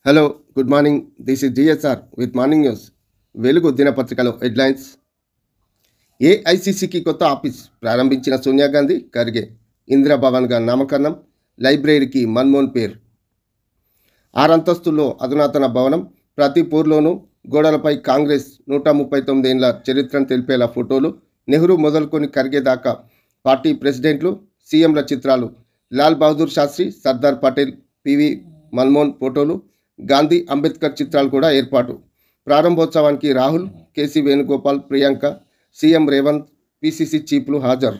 Hello, good morning. This is GSR with morning news. వెలుగు దినపత్రికలో headlines. ఏఐసిసికి కొత్త office ప్రారంభించిన సోనియా గాంధీ, ఖర్గే. ఇందిరాభవన్గా నామకరణం, లైబ్రరీకి మన్మోహన్ పేరు. 6 అంతస్తుల్లో అధునాతన భవనం, ప్రతి పూర్లోనూ గోడలపై కాంగ్రెస్ 139 ఏళ్ల చరిత్రను తెలిపేలా ఫోటోలు, నెహ్రూ మొదలుకొని ఖర్గే దాకా పార్టీ ప్రెసిడెంట్లు, సీఎంల చిత్రాలు, లాల్ బహదూర్ శాస్త్రి, సర్దార్ పటేల్, పివి మన్మోహన్ ఫోటోలు, గాంధీ, అంబేద్కర్ చిత్రాలు కూడా ఏర్పాటు. ప్రారంభోత్సవానికి రాహుల్, కేసీ వేణుగోపాల్, ప్రియాంక, సీఎం రేవంత్, పీసీసీ చీఫ్లు హాజరు.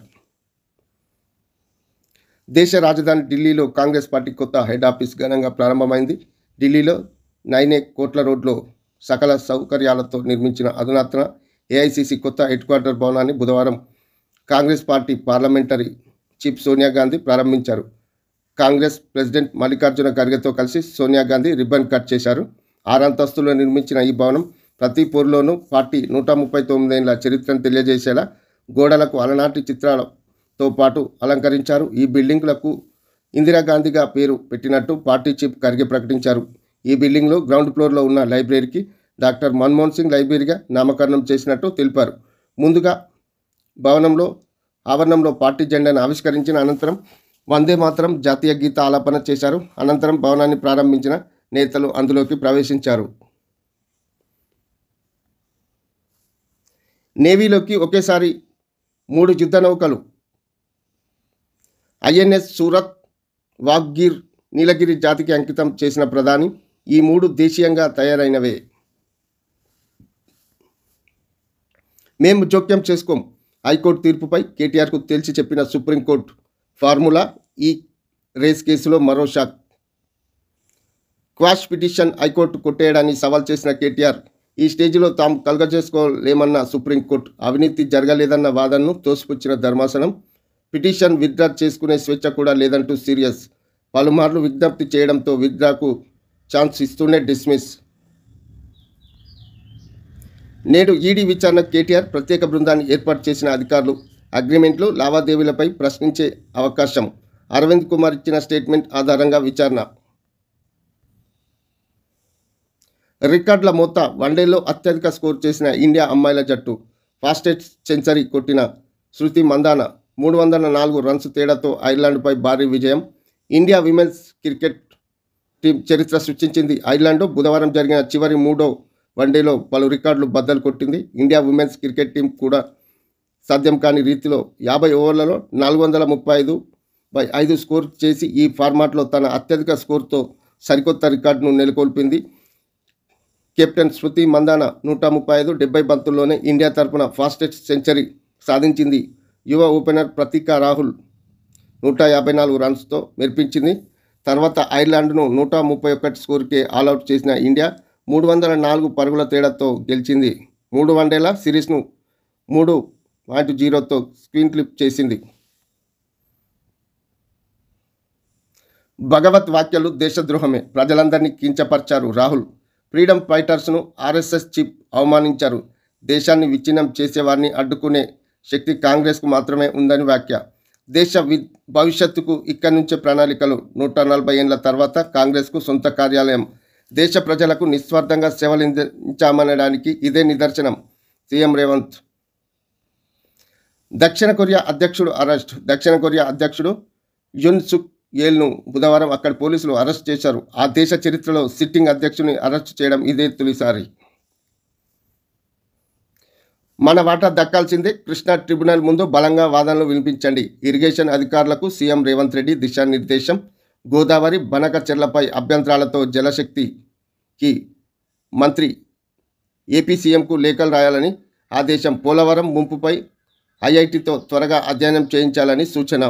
దేశ రాజధాని ఢిల్లీలో కాంగ్రెస్ పార్టీ కొత్త హెడ్ ఆఫీస్ ఘనంగా ప్రారంభమైంది. ఢిల్లీలో 9 కోట్ల రోడ్లో సకల సౌకర్యాలతో నిర్మించిన అధునాతన ఏఐసిసి కొత్త హెడ్ క్వార్టర్ భవనాన్ని బుధవారం Congress party parliamentary chief Sonia Gandhi ప్రారంభించారు. కాంగ్రెస్ ప్రెసిడెంట్ మల్లికార్జున ఖర్గేతో కలిసి సోనియా గాంధీ రిబ్బన్ కట్ చేశారు. 6 అంతస్తుల్లో నిర్మించిన ఈ భవనం ప్రతి పోరులోనూ పార్టీ 139 ఏళ్ల చరిత్రను తెలియజేసేలా గోడలకు అలనాటి చిత్రాలతో పాటు అలంకరించారు. ఈ బిల్డింగ్లకు ఇందిరాగాంధీగా పేరు పెట్టినట్టు పార్టీ చీఫ్ ఖర్గే ప్రకటించారు. ఈ బిల్డింగ్లో గ్రౌండ్ ఫ్లోర్లో ఉన్న లైబ్రరీకి డాక్టర్ మన్మోహన్ సింగ్ లైబ్రరీగా నామకరణం చేసినట్టు తెలిపారు. ముందుగా భవనంలో ఆవరణంలో పార్టీ జెండాను ఆవిష్కరించిన అనంతరం వందే మాతరం జాతీయ గీత ఆలాపన చేశారు. అనంతరం భవనాన్ని ప్రారంభించిన నేతలు అందులోకి ప్రవేశించారు. నేవీలోకి ఒకేసారి 3 యుద్ధ నౌకలు, ఐఎన్ఎస్ సూరత్, వాగ్గిర్, నీలగిరి జాతికి అంకితం చేసిన ప్రధాని. ఈ 3 దేశీయంగా తయారైనవే. మేము జోక్యం చేసుకోం. హైకోర్టు తీర్పుపై కేటీఆర్కు తేల్చి చెప్పిన సుప్రీంకోర్టు. ఫార్ములా ఈ రేస్ కేసులో మరో షాక్. క్వాష్ పిటిషన్ హైకోర్టు కొట్టేయడాన్ని సవాల్ చేసిన కేటీఆర్ ఈ స్టేజిలో తాము కలుగజేసుకోలేమన్న సుప్రీంకోర్టు. అవినీతి జరగలేదన్న వాదనను తోసిపుచ్చిన ధర్మాసనం పిటిషన్ విత్డ్రా చేసుకునే స్వేచ్ఛ కూడా లేదంటూ సీరియస్. పలుమార్లు విజ్ఞప్తి చేయడంతో విత్డ్రాకు ఛాన్స్ ఇస్తూనే డిస్మిస్. నేడు ఈడీ విచారణ. కేటీఆర్ ప్రత్యేక బృందాన్ని ఏర్పాటు చేసిన అధికారులు. అగ్రిమెంట్లు, లావాదేవీలపై ప్రశ్నించే అవకాశం. అరవింద్ కుమార్ ఇచ్చిన స్టేట్మెంట్ ఆధారంగా విచారణ. రికార్డుల మోత. వన్డేలో అత్యధిక స్కోర్ చేసిన ఇండియా అమ్మాయిల జట్టు. ఫాస్టెస్ట్ సెంచరీ కొట్టిన శృతి మందాన 304 రన్స్ తేడాతో ఐర్లాండ్పై భారీ విజయం. ఇండియా విమెన్స్ క్రికెట్ టీం చరిత్ర సృష్టించింది. ఐర్లాండ్ బుధవారం జరిగిన చివరి 3వ వన్డేలో పలు రికార్డులు బద్దలు కొట్టింది. ఇండియా విమెన్స్ క్రికెట్ టీం కూడా సాధ్యం కాని రీతిలో 50 ఓవర్లలో 435/5 స్కోర్ చేసి ఈ ఫార్మాట్లో తన అత్యధిక స్కోర్తో సరికొత్త రికార్డును నెలకొల్పింది. కెప్టెన్ స్మృతి మందాన 135 70 బంతుల్లోనే ఇండియా తరపున ఫాస్టెస్ట్ సెంచరీ సాధించింది. యువ ఓపెనర్ ప్రతీక రాహుల్ 154 రన్స్తో మెరిపించింది. తర్వాత ఐర్లాండ్ను 131 స్కోర్కే ఆల్అవుట్ చేసిన ఇండియా 304 పరుగుల తేడాతో గెలిచింది. 3 వన్డేల సిరీస్ను 3-0తో స్క్రీన్ క్లిప్ చేసింది. భగవత్ వాక్యాలు దేశద్రోహమే, ప్రజలందరినీ కించపరిచారు రాహుల్. ఫ్రీడమ్ ఫైటర్స్ను ఆర్ఎస్ఎస్ చీఫ్ అవమానించారు. దేశాన్ని విచ్ఛిన్నం చేసేవారిని అడ్డుకునే శక్తి కాంగ్రెస్కు మాత్రమే ఉందని వ్యాఖ్య. దేశ భవిష్యత్తుకు ఇక్కడి నుంచే ప్రణాళికలు. 140 ఏళ్ల తర్వాత కాంగ్రెస్కు సొంత కార్యాలయం. దేశ ప్రజలకు నిస్వార్థంగా సేవలందించామనడానికి ఇదే నిదర్శనం. సీఎం రేవంత్. దక్షిణ కొరియా అధ్యక్షుడు అరెస్ట్. దక్షిణ కొరియా అధ్యక్షుడు యున్ సుక్ యేల్ను బుధవారం అక్కడి పోలీసులు అరెస్ట్ చేశారు. ఆ దేశ చరిత్రలో సిట్టింగ్ అధ్యక్షుడిని అరెస్ట్ చేయడం ఇదే తొలిసారి. మన వాటా దక్కాల్సిందే. కృష్ణా ట్రిబ్యునల్ ముందు బలంగా వాదనలు వినిపించండి. ఇరిగేషన్ అధికారులకు సీఎం రేవంత్ రెడ్డి దిశానిర్దేశం. గోదావరి బనకచెర్లపై అభ్యంతరాలతో జలశక్తికి మంత్రి ఏపీ సీఎంకు లేఖలు రాయాలని ఆదేశం. పోలవరం ముంపుపై ఐఐటితో త్వరగా అధ్యయనం చేయించాలని సూచన.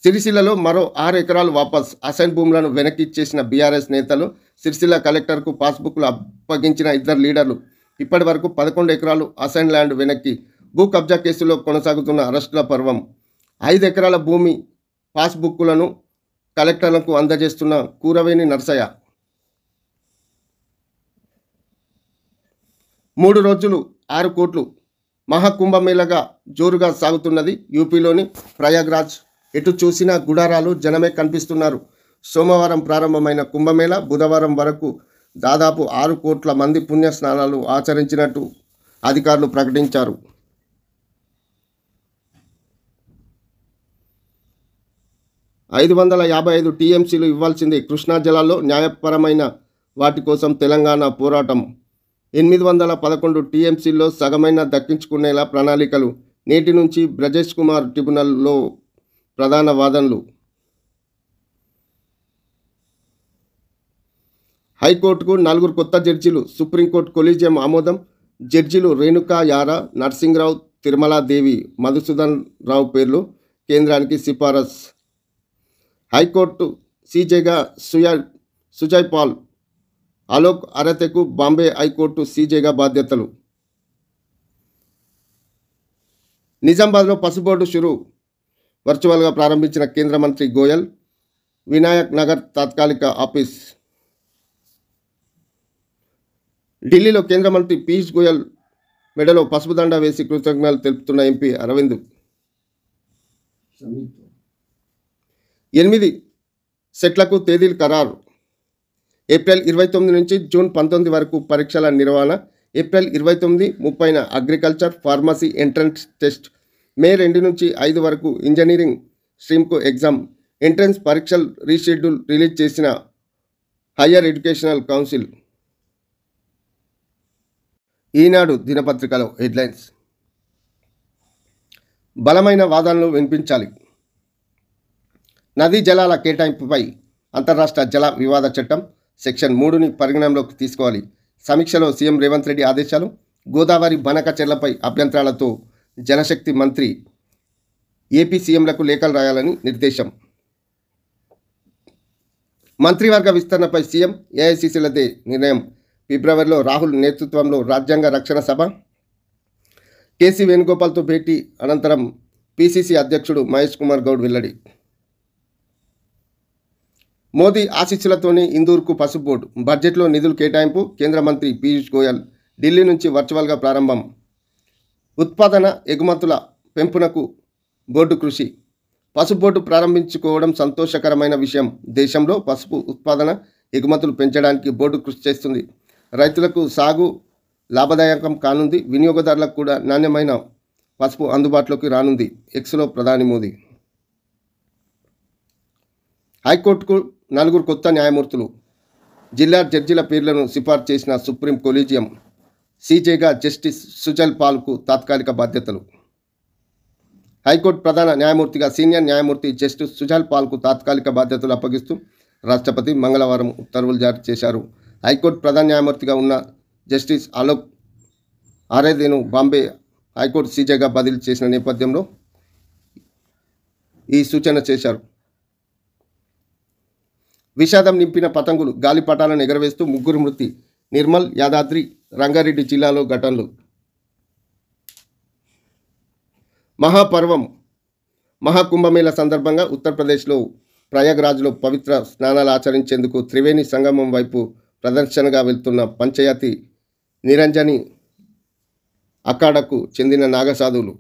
సిరిసిల్లలో మరో 6 ఎకరాలు వాపస్. అసైన్ భూములను వెనక్కి ఇచ్చేసిన బీఆర్ఎస్ నేతలు. సిరిసిల్ల కలెక్టర్కు పాస్బుక్లు అప్పగించిన 2 లీడర్లు. ఇప్పటి వరకు 11 ఎకరాలు అసైన్ ల్యాండ్ వెనక్కి. భూ కబ్జా కేసులో కొనసాగుతున్న అరెస్టుల పర్వం. 5 ఎకరాల భూమి పాస్బుక్లను కలెక్టర్లకు అందజేస్తున్న కూరవేణి నర్సయ్య. 3 రోజులు 6 కోట్లు మహాకుంభమేళగా జోరుగా సాగుతున్నది యూపీలోని ప్రయాగ్రాజ్. ఎటు చూసినా గుడారాలు, జనమే కనిపిస్తున్నారు. సోమవారం ప్రారంభమైన కుంభమేళ బుధవారం వరకు దాదాపు 6 కోట్ల మంది పుణ్య స్నానాలు ఆచరించినట్టు అధికారులు ప్రకటించారు. 555 టీఎంసీలు ఇవ్వాల్సింది కృష్ణా జలాల్లో న్యాయపరమైన వాటి కోసం తెలంగాణ పోరాటం. 811 టీఎంసీల్లో సగమైన దక్కించుకునేలా ప్రణాళికలు. నేటి నుంచి బ్రజేష్ కుమార్ ట్రిబ్యునల్లో ప్రధాన వాదనలు. హైకోర్టుకు 4 కొత్త జడ్జీలు. సుప్రీంకోర్టు కొలీజియం ఆమోదం. జడ్జీలు రేణుకా యారా, నర్సింగ్రావు, తిరుమలాదేవి, మధుసూదన్ రావు పేర్లు కేంద్రానికి సిఫారసు. హైకోర్టు సీజేగా సుజయ్ పాల్, అలోక్ అరతెకు బాంబే హైకోర్టు సీజేగా బాధ్యతలు. నిజామాబాద్లో పసుబోర్డు షురు వర్చువల్గా ప్రారంభించిన కేంద్ర మంత్రి గోయల్. వినాయక్ నగర్ తాత్కాలిక ఆఫీస్. ఢిల్లీలో కేంద్ర మంత్రి పీయూష్ గోయల్ మెడలో పసుపు దండ వేసి కృతజ్ఞతలు తెలుపుతున్న ఎంపీ అరవింద్. 8 సెట్లకు తేదీలు ఖరారు. ఏప్రిల్ 29 నుంచి జూన్ 19 వరకు పరీక్షల నిర్వహణ. ఏప్రిల్ 29, 30న agriculture, pharmacy entrance test. May 2 నుంచి 5 వరకు ఇంజనీరింగ్ స్ట్రీమ్కు ఎగ్జామ్. ఎంట్రన్స్ పరీక్షలు రీషెడ్యూల్ రిలీజ్ చేసిన హయ్యర్ ఎడ్యుకేషనల్ కౌన్సిల్. ఈనాడు దినపత్రికలో హెడ్లైన్స్. బలమైన వాదనలు వినిపించాలి. నదీ జలాల కేటాయింపుపై అంతర్రాష్ట్ర జల వివాద చట్టం సెక్షన్ 3ని పరిగణనలోకి తీసుకోవాలి. సమీక్షలో సీఎం రేవంత్ రెడ్డి ఆదేశాలు. గోదావరి బనకచెర్లపై అభ్యంతరాలతో జలశక్తి మంత్రి ఏపీ సీఎంలకు లేఖలు రాయాలని నిర్దేశం. మంత్రివర్గ విస్తరణపై సీఎం ఏఐసీసీలదే నిర్ణయం. ఫిబ్రవరిలో రాహుల్ నేతృత్వంలో రాజ్యాంగ రక్షణ సభ. కేసీ వేణుగోపాల్తో భేటీ అనంతరం పీసీసీ అధ్యక్షుడు మహేష్ కుమార్ గౌడ్ వెల్లడి. మోదీ ఆశీస్సులతోనే ఇందూర్కు పసుపు బోర్డు. బడ్జెట్లో నిధులు కేటాయింపు. కేంద్ర మంత్రి పీయూష్ గోయల్. ఢిల్లీ నుంచి వర్చువల్గా ప్రారంభం. ఉత్పాదన ఎగుమతుల పెంపునకు బోర్డు కృషి. పసుపు బోర్డు ప్రారంభించుకోవడం సంతోషకరమైన విషయం. దేశంలో పసుపు ఉత్పాదన ఎగుమతులు పెంచడానికి బోర్డు కృషి చేస్తుంది. రైతులకు సాగు లాభదాయకం కానుంది. వినియోగదారులకు కూడా నాణ్యమైన పసుపు అందుబాటులోకి రానుంది. ఎక్స్లో ప్రధాని మోదీ. హైకోర్టుకు 4 కొత్త న్యాయమూర్తులు. జిల్లా జడ్జీల పేర్లను సిఫార్సు చేసిన సుప్రీం కొలీజియం. సీజేగా జస్టిస్ సుజయ్ పాల్కు తాత్కాలిక బాధ్యతలు. హైకోర్టు ప్రధాన న్యాయమూర్తిగా సీనియర్ న్యాయమూర్తి జస్టిస్ సుజయ్ పాల్కు తాత్కాలిక బాధ్యతలు అప్పగిస్తూ రాష్ట్రపతి మంగళవారం ఉత్తర్వులు జారీ చేశారు. హైకోర్టు ప్రధాన న్యాయమూర్తిగా ఉన్న జస్టిస్ అలోక్ అరేదేను బాంబే హైకోర్టు సీజేగా బదిలీ చేసిన నేపథ్యంలో ఈ సూచన చేశారు. విషాదం నింపిన పతంగులు. గాలిపటాలను ఎగరవేస్తూ 3 మృతి. నిర్మల్, యాదాద్రి, రంగారెడ్డి జిల్లాలో ఘటనలు. మహాపర్వం మహాకుంభమేళ సందర్భంగా ఉత్తరప్రదేశ్లో ప్రయాగ్రాజ్లో పవిత్ర స్నానాలు ఆచరించేందుకు త్రివేణి సంగమం వైపు ప్రదర్శనగా వెళ్తున్న పంచయాతి నిరంజని అఖాడకు చెందిన నాగసాధువులు.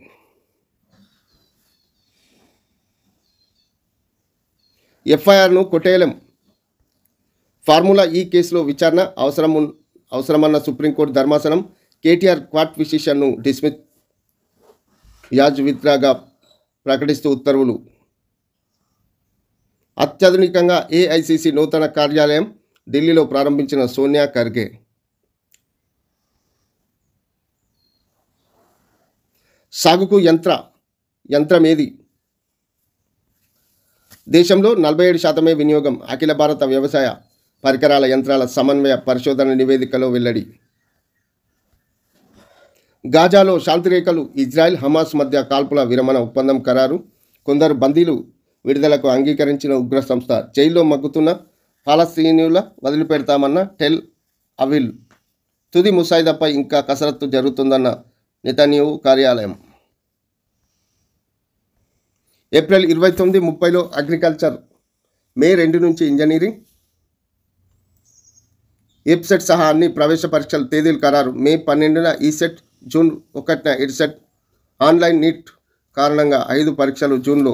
ఎఫ్ఐఆర్ను కొట్టేయలేం. ఫార్ములా ఈ కేసులో విచారణ అవసరమన్న సుప్రీంకోర్టు ధర్మాసనం. కేటీఆర్ క్వాట్ పిటిషన్ను డిస్మిస్ యాజ్ విత్డ్రాగా ప్రకటిస్తూ ఉత్తర్వులు. అత్యాధునికంగా ఏఐసీసీ నూతన కార్యాలయం ఢిల్లీలో ప్రారంభించిన సోనియా ఖర్గే. సాగుకు యంత్రమేది? దేశంలో 47% వినియోగం. అఖిల భారత వ్యవసాయ పరికరాల యంత్రాల సమన్వయ పరిశోధన నివేదికలో వెల్లడి. గాజాలో శాంతిరేఖలు. ఇజ్రాయెల్, హమాస్ మధ్య కాల్పుల విరమణ ఒప్పందం ఖరారు. కొందరు బందీలు విడుదలకు అంగీకరించిన ఉగ్ర సంస్థ. జైల్లో మగ్గుతున్న పాలస్తీనియుల వదిలిపెడతామన్న టెల్ అవివ్. తుది ముసాయిదాపై ఇంకా కసరత్తు జరుగుతుందన్న నెతన్యాహు కార్యాలయం. April 29, 30లో agriculture. మే 2 నుంచి ఇంజనీరింగ్, ఎప్సెట్ సహా అన్ని ప్రవేశ పరీక్షల తేదీలు ఖరారు. మే 12న ఈసెట్, జూన్ 1న ఎడ్సెట్. ఆన్లైన్ నీట్ కారణంగా 5 పరీక్షలు జూన్లో.